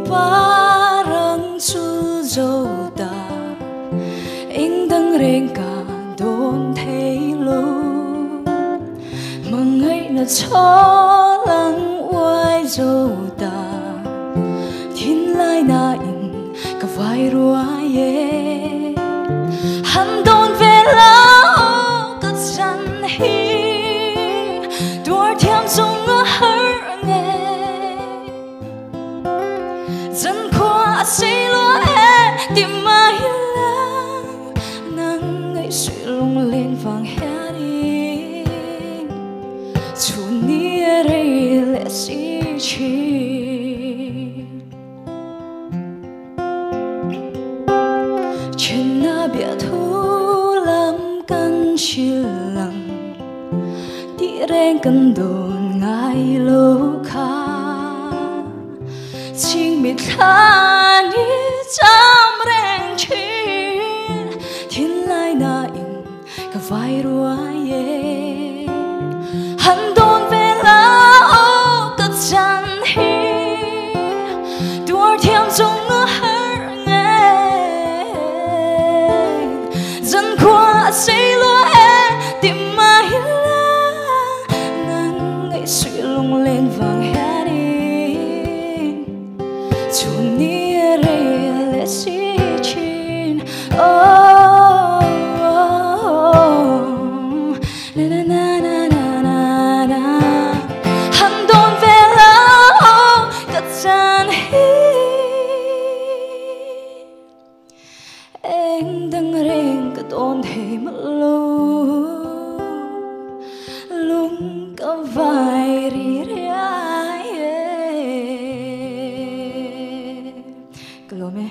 parang su dâu ta anh đang rèn cả đồn thấy lô mà ngay là cho lăng oai dâu ta thiên lai na in cả vai rùa ye hắn đồn về lao cất chân hi đuổi theo dung ngỡ hở nghe dân qua xây lúa e tìm mai lang nắng ngày suy lung lên vàng hè đi chu nia đây lệ si chi trên na bia thu làm căn chiều lặng đi rèn căn đồn ngay lâu khá chính biết khá như chăm rèn chín thiên lai na in cả vai rùa ye hắn đồn về lao cất chân hi đuổi theo dung ngỡ hở nghe dân qua xây lúa e tìm mai lang nắng ngày suy lung lên vàng hè đi chu nia đây lệ si chín na na na na na na hắn đồn về lao cất chân hi anh đang rèn cả đồn thấy mất lâu lung cả vai ri ri ai Kalome